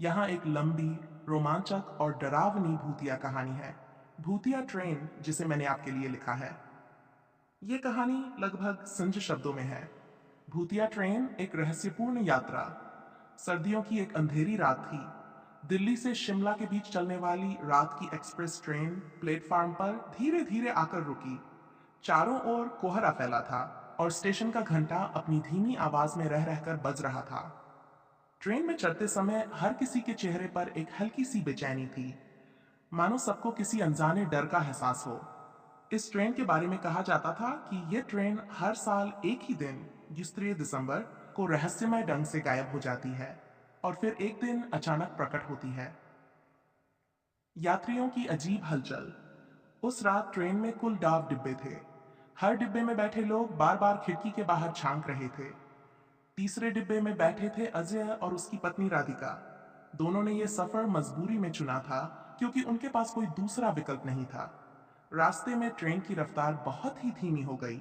यहाँ एक लंबी, रोमांचक और डरावनी भूतिया कहानी है। भूतिया ट्रेन, जिसे मैंने आपके लिए लिखा है। ये कहानी लगभग संज शब्दों में है। भूतिया ट्रेन एक रहस्यपूर्ण यात्रा। सर्दियों की एक अंधेरी रात थी। दिल्ली से शिमला के बीच चलने वाली रात की एक्सप्रेस ट्रेन प्लेटफार्म पर धीरे धीरे आकर रुकी। चारों ओर कोहरा फैला था और स्टेशन का घंटा अपनी धीमी आवाज में रह रहकर बज रहा था। ट्रेन में चढ़ते समय हर किसी के चेहरे पर एक हल्की सी बेचैनी थी, मानो सबको किसी अनजाने डर का एहसास हो। इस ट्रेन के बारे में कहा जाता था कि यह ट्रेन हर साल एक ही दिन, 23 दिसंबर को रहस्यमय ढंग से गायब हो जाती है और फिर एक दिन अचानक प्रकट होती है। यात्रियों की अजीब हलचल। उस रात ट्रेन में कुल 9 डिब्बे थे। हर डिब्बे में बैठे लोग बार बार खिड़की के बाहर झांक रहे थे। तीसरे डिब्बे में बैठे थे अजय और उसकी पत्नी राधिका। दोनों ने यह सफर मजबूरी में चुना था, क्योंकि उनके पास कोई दूसरा विकल्प नहीं था। रास्ते में ट्रेन की रफ्तार बहुत ही धीमी हो गई।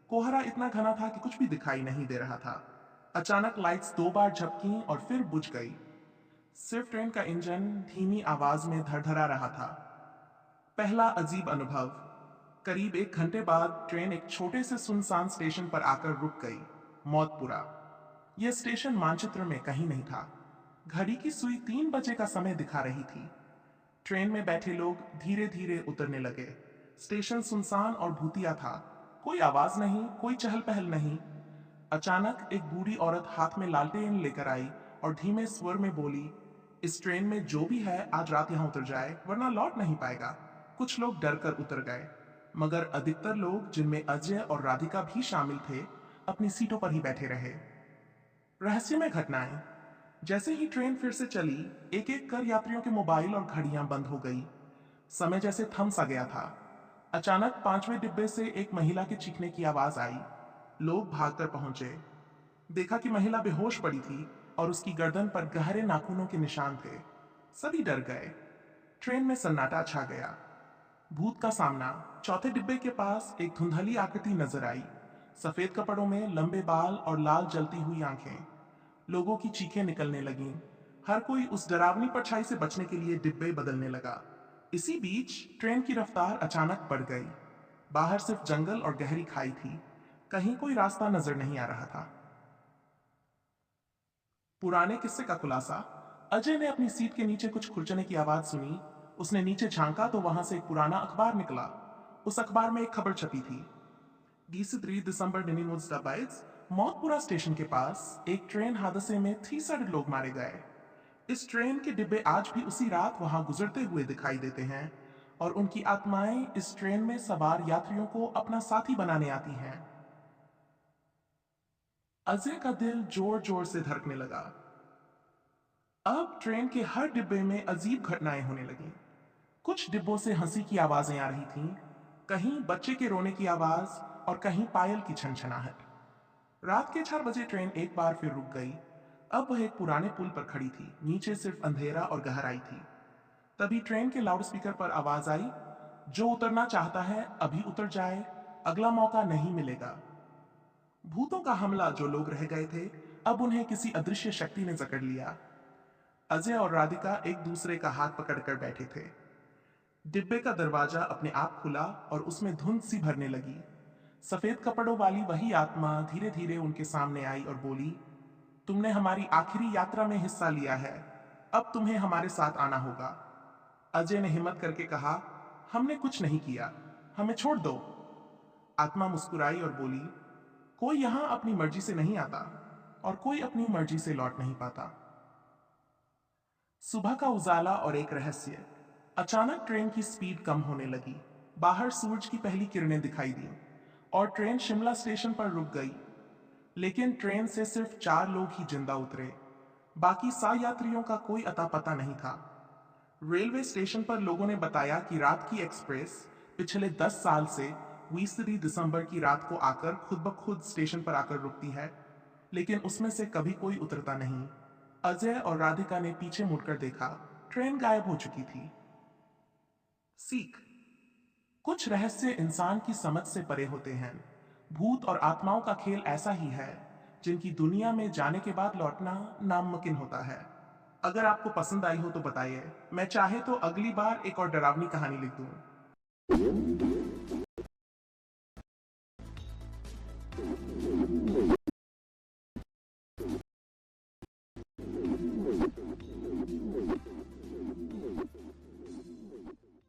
कोहरा इतना घना था कि कुछ भी दिखाई नहीं दे रहा था। अचानक लाइट्स 2 बार झपकीं और फिर बुझ गई। सिर्फ ट्रेन का इंजन धीमी आवाज में धड़धड़ा रहा था। पहला अजीब अनुभव। करीब 1 घंटे बाद ट्रेन एक छोटे से सुनसान स्टेशन पर आकर रुक गई, मौतपुरा। यह स्टेशन मानचित्र में कहीं नहीं था। घड़ी की सुई 3 बजे का समय दिखा रही थी। ट्रेन में बैठे लोग धीरे धीरे उतरने लगे। स्टेशन सुनसान और भूतिया था। कोई आवाज नहीं, कोई चहल पहल नहीं। अचानक एक बूढ़ी औरत हाथ में लालटेन लेकर आई और धीमे स्वर में बोली, इस ट्रेन में जो भी है आज रात यहां उतर जाए, वरना लौट नहीं पाएगा। कुछ लोग डर कर उतर गए, मगर अधिकतर लोग, जिनमें अजय और राधिका भी शामिल थे, अपनी सीटों पर ही बैठे रहे। रहस्यमय घटनाएं। जैसे ही ट्रेन फिर से चली, एक एक कर यात्रियों के मोबाइल और घड़ियां बंद हो गई। समय जैसे थम सा गया था। अचानक 5वें डिब्बे से एक महिला के चीखने की आवाज आई। लोग भागकर पहुंचे। देखा कि महिला बेहोश पड़ी थी और उसकी गर्दन पर गहरे नाखूनों के निशान थे। सभी डर गए। ट्रेन में सन्नाटा छा गया। भूत का सामना। चौथे डिब्बे के पास एक धुंधली आकृति नजर आई। सफेद कपड़ों में लंबे बाल और लाल जलती हुई आंखें। लोगों की चीखें निकलने लगीं। हर कोई उस डरावनी परछाई से बचने के लिए डिब्बे बदलने लगा। इसी बीच ट्रेन की रफ्तार अचानक बढ़ गई। बाहर सिर्फ जंगल और गहरी खाई थी। कहीं कोई रास्ता नजर नहीं आ रहा था। पुराने किस्से का खुलासा। अजय ने अपनी सीट के नीचे कुछ खुरचने की आवाज सुनी। उसने नीचे झांका तो वहां से एक पुराना अखबार निकला। उस अखबार में एक खबर छपी थी। 23 दिसंबर 1922 मौतपुरा स्टेशन के पास एक ट्रेन हादसे में 300 लोग मारे गए। इस ट्रेन के डिब्बे आज भी उसी रात वहां गुजरते हुए दिखाई देते हैं और उनकी आत्माएं इस ट्रेन में सवार यात्रियों को अपना साथी बनाने आती हैं। अजय का दिल जोर जोर से धड़कने लगा। अब ट्रेन के हर डिब्बे में अजीब घटनाएं होने लगीं। कुछ डिब्बों से हंसी की आवाजें आ रही थीं, कहीं बच्चे के रोने की आवाज और कहीं पायल की छनछनाहट। रात के 4 बजे ट्रेन एक बार फिर रुक गई। अब वह एक पुराने पुल पर खड़ी थी। नीचे सिर्फ अंधेरा और गहराई थी। तभी ट्रेन के लाउडस्पीकर पर आवाज आई, जो उतरना चाहता है अभी उतर जाए, अगला मौका नहीं मिलेगा। भूतों का हमला। जो लोग रह गए थे, अब उन्हें किसी अदृश्य शक्ति ने जकड़ लिया। अजय और राधिका एक दूसरे का हाथ पकड़कर बैठे थे। डिब्बे का दरवाजा अपने आप खुला और उसमें धुंध सी भरने लगी। सफेद कपड़ों वाली वही आत्मा धीरे धीरे उनके सामने आई और बोली, तुमने हमारी आखिरी यात्रा में हिस्सा लिया है, अब तुम्हें हमारे साथ आना होगा। अजय ने हिम्मत करके कहा, हमने कुछ नहीं किया, हमें छोड़ दो। आत्मा मुस्कुराई और बोली, कोई यहां अपनी मर्जी से नहीं आता और कोई अपनी मर्जी से लौट नहीं पाता। सुबह का उजाला और एक रहस्य। अचानक ट्रेन की स्पीड कम होने लगी। बाहर सूरज की पहली किरणें दिखाई दी और ट्रेन शिमला स्टेशन पर रुक गई। लेकिन ट्रेन से सिर्फ 4 लोग ही जिंदा उतरे। बाकी 100 यात्रियों का कोई अता पता नहीं था। रेलवे स्टेशन पर लोगों ने बताया कि रात की एक्सप्रेस पिछले 10 साल से 20 दिसंबर की रात को आकर खुद ब खुद स्टेशन पर आकर रुकती है, लेकिन उसमें से कभी कोई उतरता नहीं। अजय और राधिका ने पीछे मुड़कर देखा। ट्रेन गायब हो चुकी थी। सीख। कुछ रहस्य इंसान की समझ से परे होते हैं। भूत और आत्माओं का खेल ऐसा ही है, जिनकी दुनिया में जाने के बाद लौटना नामुमकिन होता है। अगर आपको पसंद आई हो तो बताइए। मैं चाहे तो अगली बार एक और डरावनी कहानी लिख दूं।